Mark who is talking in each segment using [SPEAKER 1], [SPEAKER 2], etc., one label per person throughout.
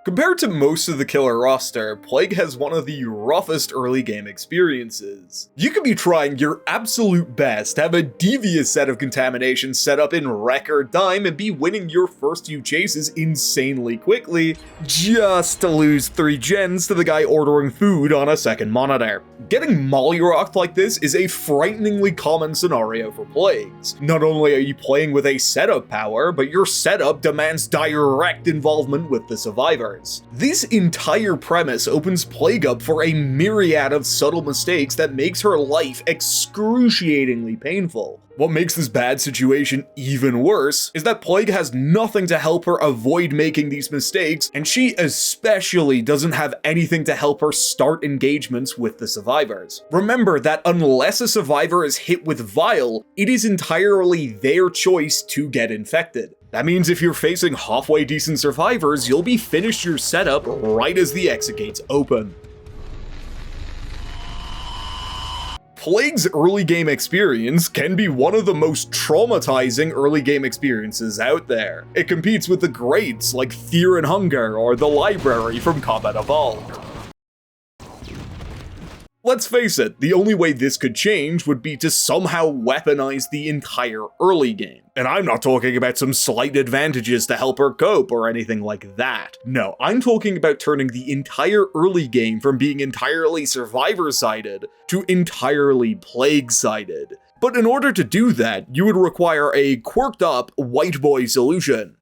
[SPEAKER 1] Compared to most of the killer roster, Plague has one of the roughest early game experiences. You could be trying your absolute best, have a devious set of contaminations set up in record time, and be winning your first few chases insanely quickly, just to lose 3 gens to the guy ordering food on a second monitor. Getting mollyrocked like this is a frighteningly common scenario for Plagues. Not only are you playing with a setup power, but your setup demands direct involvement with the survivors. This entire premise opens Plague up for a myriad of subtle mistakes that makes her life excruciatingly painful. What makes this bad situation even worse is that Plague has nothing to help her avoid making these mistakes, and she especially doesn't have anything to help her start engagements with the survivors. Remember that unless a survivor is hit with Vile, it is entirely their choice to get infected. That means if you're facing halfway decent survivors, you'll be finished your setup right as the exit gates open. Plague's early game experience can be one of the most traumatizing early game experiences out there. It competes with the greats like Fear and Hunger or the Library from Combat Evolved. Let's face it, the only way this could change would be to somehow weaponize the entire early game. And I'm not talking about some slight advantages to help her cope or anything like that. No, I'm talking about turning the entire early game from being entirely survivor-sided to entirely plague-sided. But in order to do that, you would require a quirked-up white boy solution.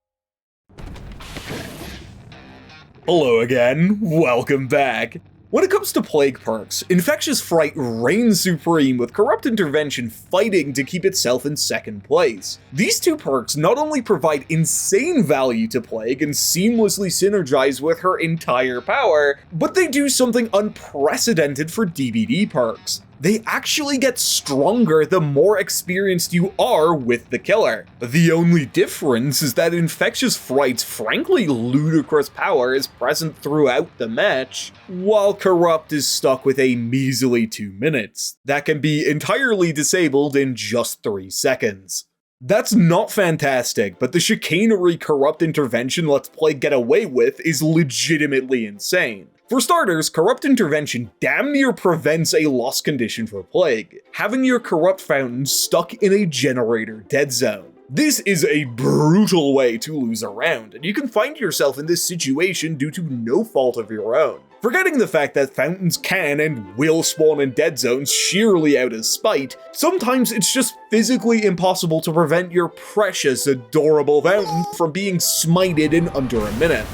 [SPEAKER 1] Hello again, welcome back. When it comes to Plague perks, Infectious Fright reigns supreme, with Corrupt Intervention fighting to keep itself in second place. These two perks not only provide insane value to Plague and seamlessly synergize with her entire power, but they do something unprecedented for DBD perks. They actually get stronger the more experienced you are with the killer. The only difference is that Infectious Fright's frankly ludicrous power is present throughout the match, while Corrupt is stuck with a measly 2 minutes. That can be entirely disabled in just 3 seconds. That's not fantastic, but the chicanery Corrupt Intervention lets Plague get away with is legitimately insane. For starters, Corrupt Intervention damn near prevents a lost condition for Plague, having your Corrupt Fountain stuck in a generator dead zone. This is a brutal way to lose a round, and you can find yourself in this situation due to no fault of your own. Forgetting the fact that fountains can and will spawn in dead zones sheerly out of spite, sometimes it's just physically impossible to prevent your precious, adorable fountain from being smited in under a minute.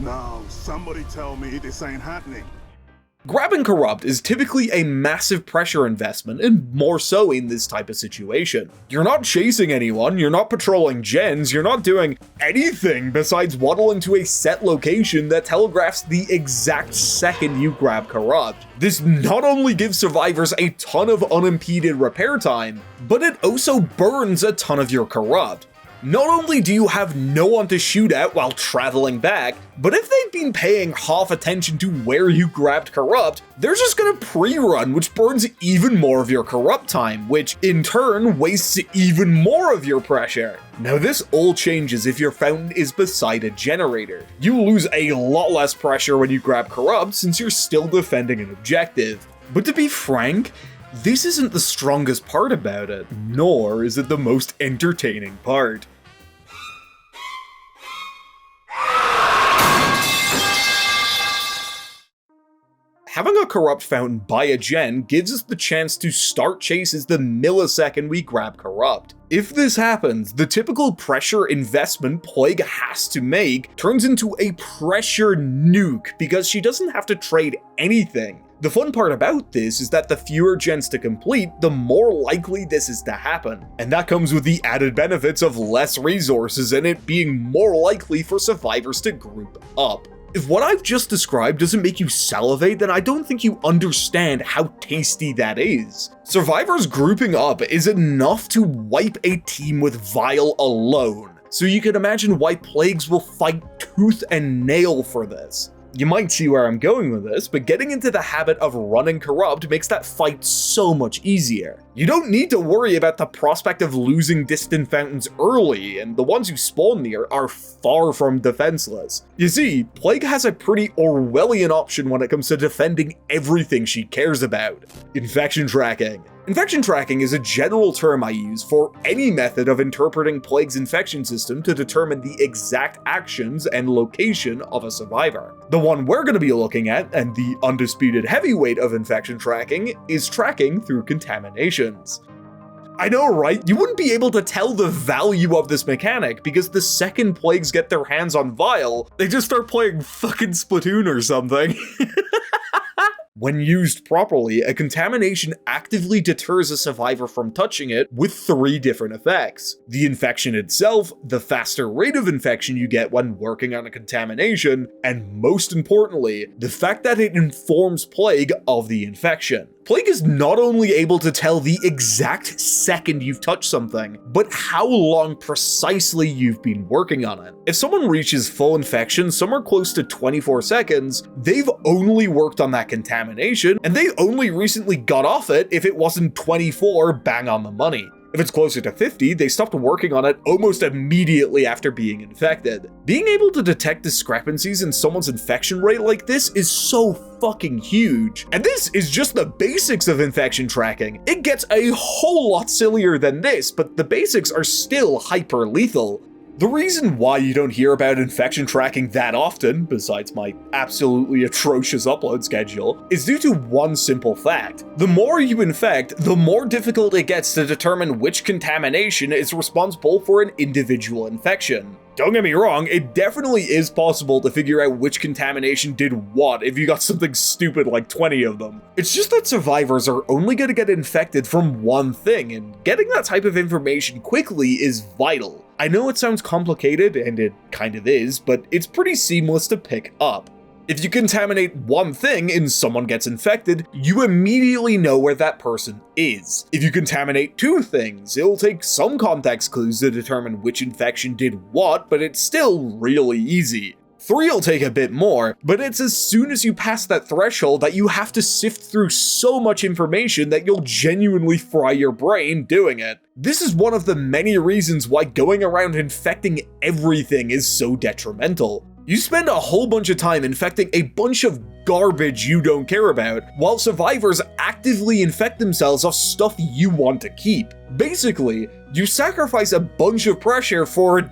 [SPEAKER 2] No, somebody tell me this ain't happening.
[SPEAKER 1] Grabbing Corrupt is typically a massive pressure investment, and more so in this type of situation. You're not chasing anyone, you're not patrolling gens, you're not doing anything besides waddling to a set location that telegraphs the exact second you grab Corrupt. This not only gives survivors a ton of unimpeded repair time, but it also burns a ton of your Corrupt. Not only do you have no one to shoot at while traveling back, but if they've been paying half attention to where you grabbed Corrupt, they're just gonna pre-run, which burns even more of your Corrupt time, which in turn wastes even more of your pressure. Now this all changes if your fountain is beside a generator. You lose a lot less pressure when you grab Corrupt since you're still defending an objective. But to be frank, this isn't the strongest part about it, nor is it the most entertaining part. Having a Corrupt Fountain by a gen gives us the chance to start chases the millisecond we grab Corrupt. If this happens, the typical pressure investment Plague has to make turns into a pressure nuke because she doesn't have to trade anything. The fun part about this is that the fewer gens to complete, the more likely this is to happen. And that comes with the added benefits of less resources and it being more likely for survivors to group up. If what I've just described doesn't make you salivate, then I don't think you understand how tasty that is. Survivors grouping up is enough to wipe a team with Vile alone, so you can imagine why Plagues will fight tooth and nail for this. You might see where I'm going with this, but getting into the habit of running Corrupt makes that fight so much easier. You don't need to worry about the prospect of losing distant fountains early, and the ones you spawn near are far from defenseless. You see, Plague has a pretty Orwellian option when it comes to defending everything she cares about: infection tracking. Infection tracking is a general term I use for any method of interpreting Plague's infection system to determine the exact actions and location of a survivor. The one we're going to be looking at, and the undisputed heavyweight of infection tracking, is tracking through contaminations. I know, right? You wouldn't be able to tell the value of this mechanic because the second Plagues get their hands on Vial, they just start playing fucking Splatoon or something. When used properly, a contamination actively deters a survivor from touching it with 3 different effects: the infection itself, the faster rate of infection you get when working on a contamination, and most importantly, the fact that it informs Plague of the infection. Plague is not only able to tell the exact second you've touched something, but how long precisely you've been working on it. If someone reaches full infection somewhere close to 24 seconds, they've only worked on that contamination, and they only recently got off it if it wasn't 24 bang on the money. If it's closer to 50, they stopped working on it almost immediately after being infected. Being able to detect discrepancies in someone's infection rate like this is so fucking huge. And this is just the basics of infection tracking. It gets a whole lot sillier than this, but the basics are still hyper lethal. The reason why you don't hear about infection tracking that often, besides my absolutely atrocious upload schedule, is due to one simple fact. The more you infect, the more difficult it gets to determine which contamination is responsible for an individual infection. Don't get me wrong, it definitely is possible to figure out which contamination did what if you got something stupid like 20 of them. It's just that survivors are only going to get infected from one thing, and getting that type of information quickly is vital. I know it sounds complicated, and it kind of is, but it's pretty seamless to pick up. If you contaminate one thing and someone gets infected, you immediately know where that person is. If you contaminate 2 things, it'll take some context clues to determine which infection did what, but it's still really easy. 3 will take a bit more, but it's as soon as you pass that threshold that you have to sift through so much information that you'll genuinely fry your brain doing it. This is one of the many reasons why going around infecting everything is so detrimental. You spend a whole bunch of time infecting a bunch of garbage you don't care about, while survivors actively infect themselves off stuff you want to keep. Basically, you sacrifice a bunch of pressure for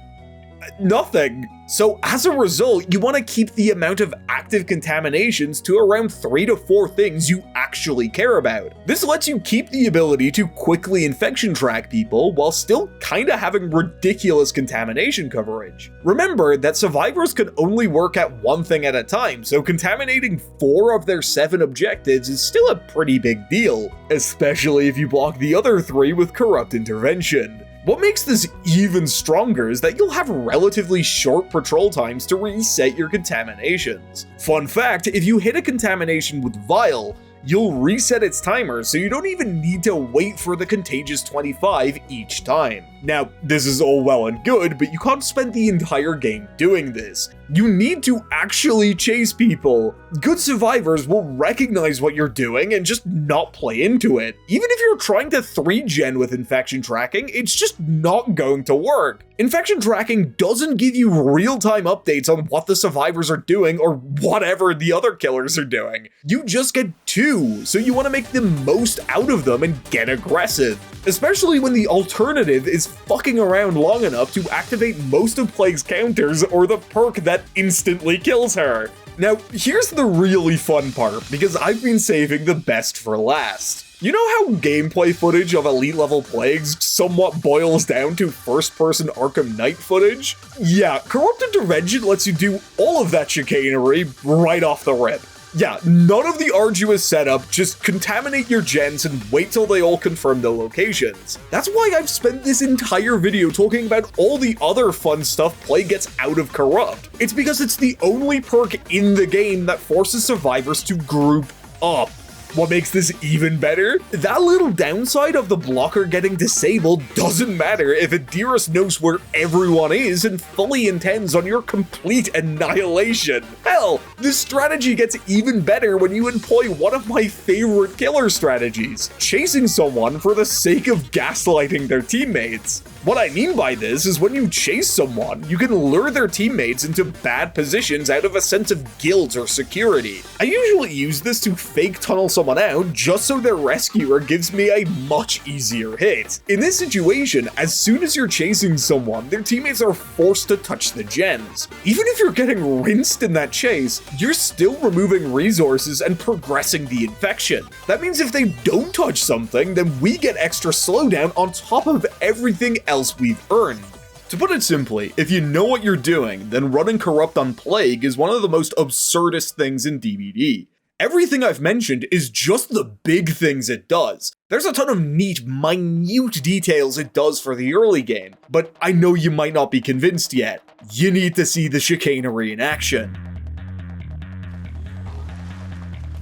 [SPEAKER 1] nothing. So as a result, you want to keep the amount of active contaminations to around 3 to 4 things you actually care about. This lets you keep the ability to quickly infection track people while still kinda having ridiculous contamination coverage. Remember that survivors can only work at one thing at a time, so contaminating 4 of their 7 objectives is still a pretty big deal, especially if you block the other 3 with corrupt intervention. What makes this even stronger is that you'll have relatively short patrol times to reset your contaminations. Fun fact, if you hit a contamination with Vial, you'll reset its timer, so you don't even need to wait for the contagious 25 each time. Now, this is all well and good, but you can't spend the entire game doing this. You need to actually chase people. Good survivors will recognize what you're doing and just not play into it. Even if you're trying to 3-gen with infection tracking, it's just not going to work. Infection tracking doesn't give you real-time updates on what the survivors are doing or whatever the other killers are doing. You just get 2, so you want to make the most out of them and get aggressive. Especially when the alternative is fucking around long enough to activate most of Plague's counters or the perk that instantly kills her. Now, here's the really fun part, because I've been saving the best for last. You know how gameplay footage of elite level Plagues somewhat boils down to first-person Arkham Knight footage? Yeah, Corrupt Intervention lets you do all of that chicanery right off the rip. Yeah, none of the arduous setup, just contaminate your gens and wait till they all confirm the locations. That's why I've spent this entire video talking about all the other fun stuff Plague gets out of Corrupt. It's because it's the only perk in the game that forces survivors to group up. What makes this even better? That little downside of the blocker getting disabled doesn't matter if Adirus knows where everyone is and fully intends on your complete annihilation. Hell, this strategy gets even better when you employ one of my favorite killer strategies, chasing someone for the sake of gaslighting their teammates. What I mean by this is when you chase someone, you can lure their teammates into bad positions out of a sense of guilt or security. I usually use this to fake tunnel someone out just so their rescuer gives me a much easier hit. In this situation, as soon as you're chasing someone, their teammates are forced to touch the gems. Even if you're getting rinsed in that chase, you're still removing resources and progressing the infection. That means if they don't touch something, then we get extra slowdown on top of everything else we've earned. To put it simply, if you know what you're doing, then running Corrupt on Plague is one of the most absurdest things in DBD. Everything I've mentioned is just the big things it does. There's a ton of neat, minute details it does for the early game, but I know you might not be convinced yet. You need to see the chicanery in action.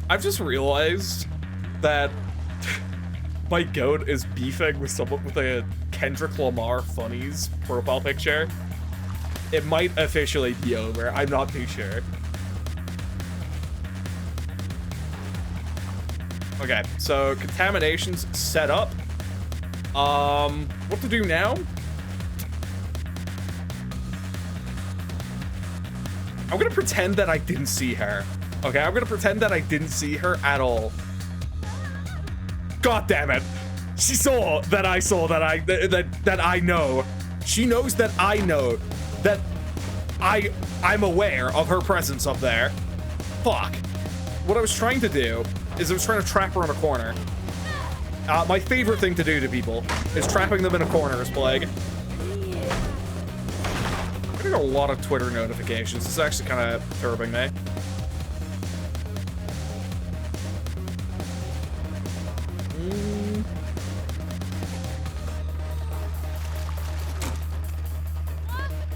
[SPEAKER 1] I've just realized that my goat is beefing with someone with a Kendrick Lamar Funnies profile picture. It might officially be over, I'm not too sure. Okay, so contamination's set up. What to do now? I'm gonna pretend that I didn't see her. Okay, I'm gonna pretend that I didn't see her at all. God damn it. She saw that I saw that I know. She knows that I know that I'm aware of her presence up there. Fuck. What I was trying to do is I was trying to trap her in a corner. My favorite thing to do to people is trapping them in a corner as Plague. I'm getting a lot of Twitter notifications. This is actually kind of disturbing me.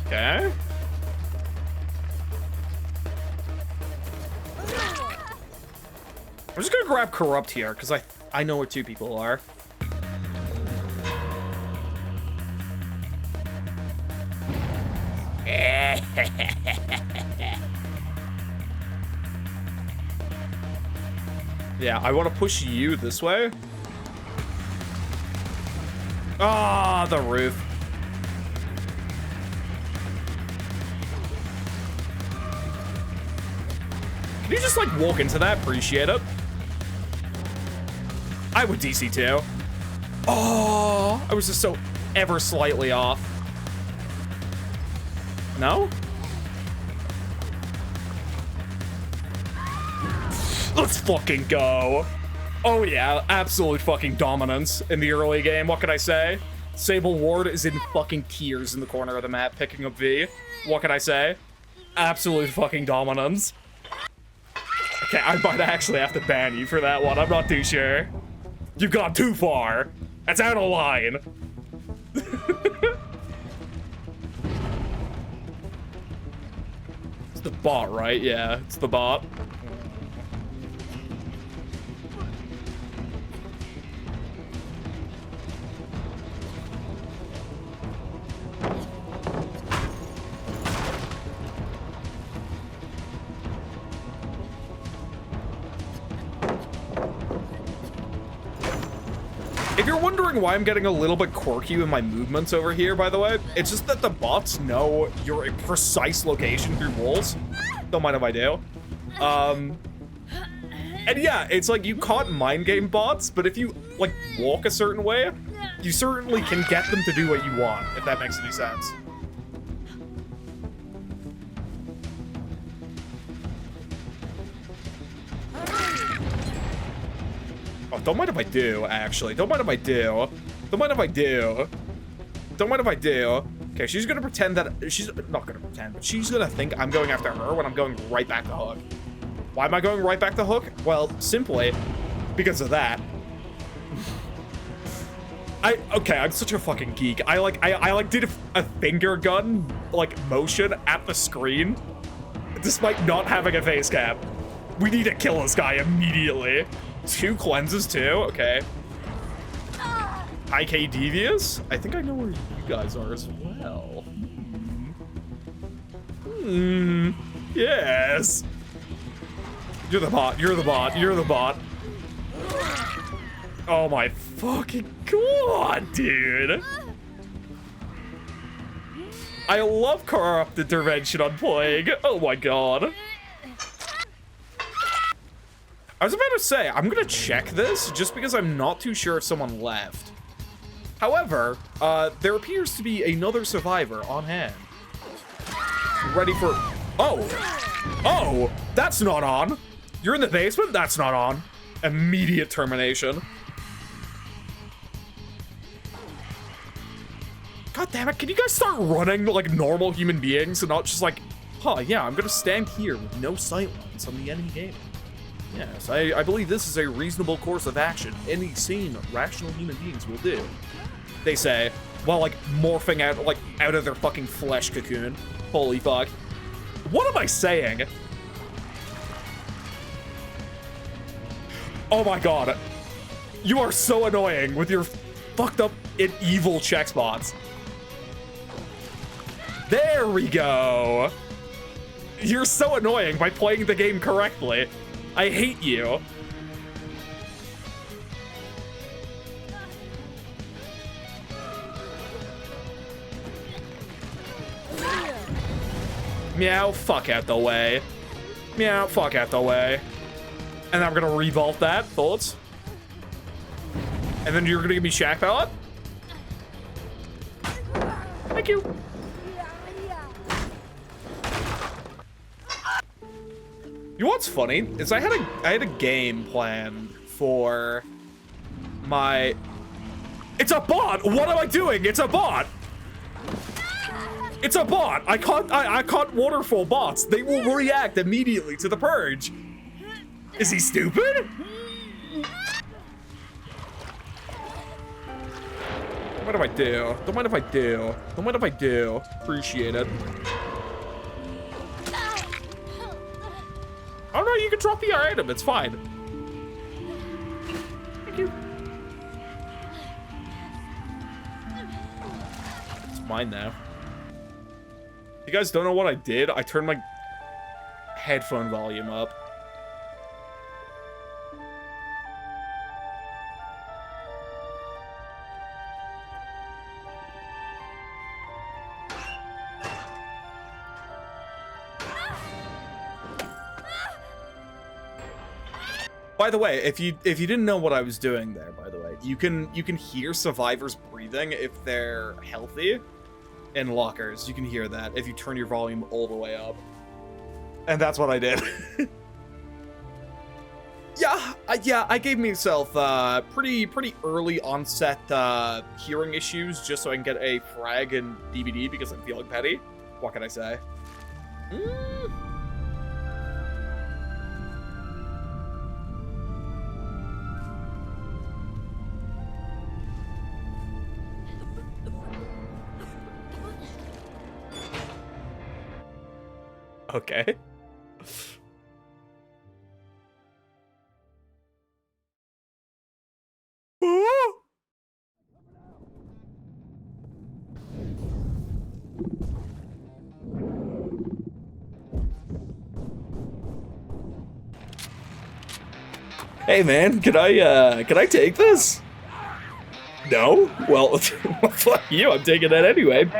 [SPEAKER 1] Okay. I'm just gonna grab Corrupt here, because I know where two people are. Yeah, I want to push you this way. Ah, the roof. Can you just, like, walk into that? Appreciate it. I would DC too. Oh, I was just so ever slightly off. No? Let's fucking go. Oh yeah, absolute fucking dominance in the early game. What can I say? Sable Ward is in fucking tears in the corner of the map picking up V. What can I say? Absolute fucking dominance. Okay, I might actually have to ban you for that one. I'm not too sure. You've gone too far. That's out of line. It's the bot, right? Yeah, it's the bot. If you're wondering why I'm getting a little bit quirky with my movements over here, by the way, it's just that the bots know your precise location through walls. Don't mind if I do. And yeah, it's like you can't mind game bots, but if you like walk a certain way, you certainly can get them to do what you want, if that makes any sense. Oh, don't mind if I do, actually. Don't mind if I do. Don't mind if I do. Don't mind if I do. Okay, she's gonna pretend that... She's not gonna pretend, but she's gonna think I'm going after her when I'm going right back to Hook. Why am I going right back to Hook? Well, simply because of that. Okay, I'm such a fucking geek. I did a finger gun, like, motion at the screen, despite not having a face cam. We need to kill this guy immediately. 2 cleanses too? Okay. IK Devious? I think I know where you guys are as well. Yes. You're the bot, you're the bot, you're the bot. Oh my fucking god, dude. I love corrupt intervention on Plague. Oh my god. I was about to say, I'm gonna check this just because I'm not too sure if someone left. However, there appears to be another survivor on hand. Ready for... Oh! Oh! That's not on! You're in the basement? That's not on. Immediate termination. God damn it, can you guys start running like normal human beings and not just like, huh, yeah, I'm gonna stand here with no sightlines on the enemy game. Yes, I believe this is a reasonable course of action any sane, rational human beings will do. They say, while like morphing out, like out of their fucking flesh cocoon. Holy fuck. What am I saying? Oh my god. You are so annoying with your fucked up and evil check spots. There we go. You're so annoying by playing the game correctly. I hate you. Meow, fuck out the way. Meow, fuck out the way. And I'm gonna revolt that. Thoughts? And then you're gonna give me Shack Pallet? Thank you. You know what's funny is I had a game planned for my... It's a bot! What am I doing? It's a bot! It's a bot! I can't waterfall bots. They will react immediately to the purge. Is he stupid? What do I do? Don't mind if I do. Don't mind if I do. Appreciate it. Oh no, you can drop the item, it's fine. Thank you. It's mine now. You guys don't know what I did? I turned my headphone volume up. By the way, if you didn't know what I was doing there, by the way, you can hear survivors breathing if they're healthy in lockers. You can hear that if you turn your volume all the way up. And that's what I did. Yeah, I gave myself pretty early onset hearing issues just so I can get a frag and DVD because I'm feeling petty. What can I say? Okay. Hey man, can I take this? No? Well, fuck you, I'm taking that anyway.